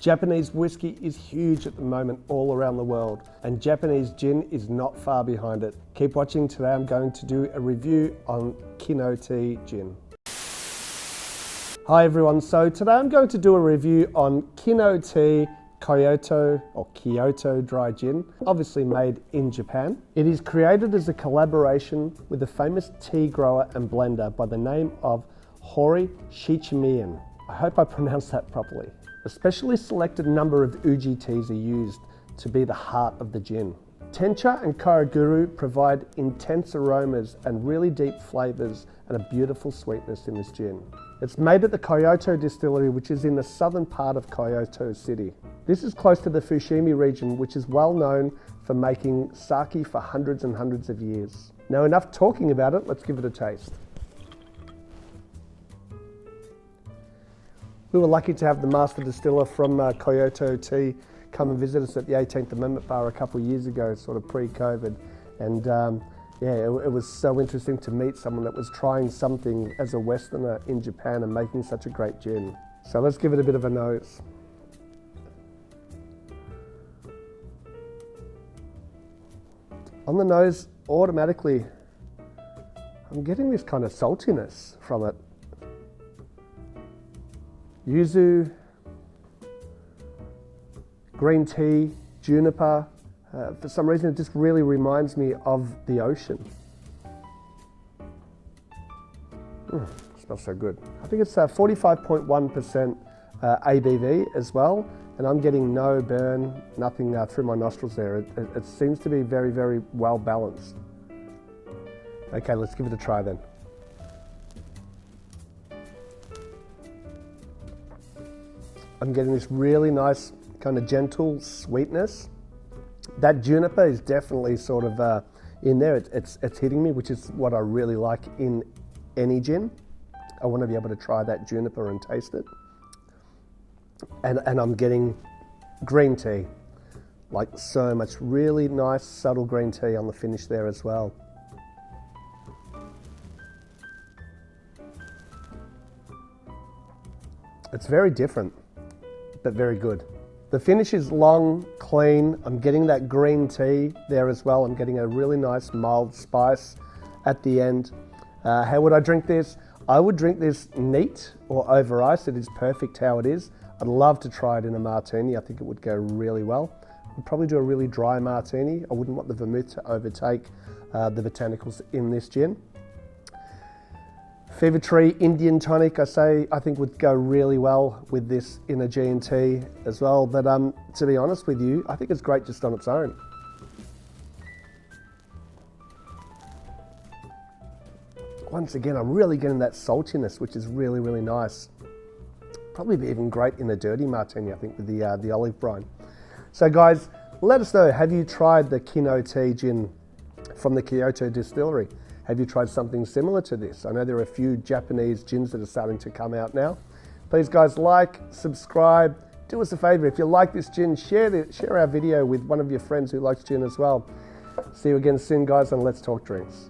Japanese whiskey is huge at the moment all around the world, and Japanese gin is not far behind it. Keep watching. Today I'm going to do a review on Kyoto gin. Hi everyone, so today I'm going to do a review on Kyoto dry gin, obviously made in Japan. It is created as a collaboration with a famous tea grower and blender by the name of Hori Shichimian. I hope I pronounced that properly. A specially selected number of uji teas are used to be the heart of the gin. Tencha and Karaguru provide intense aromas and really deep flavours and a beautiful sweetness in this gin. It's made at the Kyoto distillery, which is in the southern part of Kyoto City. This is close to the Fushimi region, which is well known for making sake for hundreds and hundreds of years. Now, enough talking about it, let's give it a taste. We were lucky to have the master distiller from Kyoto Tea come and visit us at the 18th Amendment Bar a couple of years ago, sort of pre-COVID. And it was so interesting to meet someone that was trying something as a Westerner in Japan and making such a great gin. So let's give it a bit of a nose. On the nose, automatically, I'm getting this kind of saltiness from it. Yuzu, green tea, juniper. For some reason it just really reminds me of the ocean. Smells so good. I think it's 45.1% ABV as well, and I'm getting no burn, nothing through my nostrils there. It seems to be very, very well balanced. Okay, let's give it a try then. I'm getting this really nice kind of gentle sweetness. That juniper is definitely sort of in there. It's hitting me, which is what I really like in any gin. I want to be able to try that juniper and taste it. And I'm getting green tea, like so much really nice subtle green tea on the finish there as well. It's very different, but very good. The finish is long, clean. I'm getting that green tea there as well. I'm getting a really nice mild spice at the end. How would I drink this? I would drink this neat or over ice. It is perfect how it is. I'd love to try it in a martini. I think it would go really well. I'd probably do a really dry martini. I wouldn't want the vermouth to overtake the botanicals in this gin. Fever Tree Indian tonic, I think would go really well with this in a G&T as well. But to be honest with you, I think it's great just on its own. Once again, I'm really getting that saltiness, which is really, really nice. Probably be even great in a dirty martini, I think, with the olive brine. So guys, let us know, have you tried the Kyoto gin from the Kyoto distillery? Have you tried something similar to this? I know there are a few Japanese gins that are starting to come out now. Please guys, like, subscribe, do us a favor. If you like this gin, share our video with one of your friends who likes gin as well. See you again soon guys, and let's talk drinks.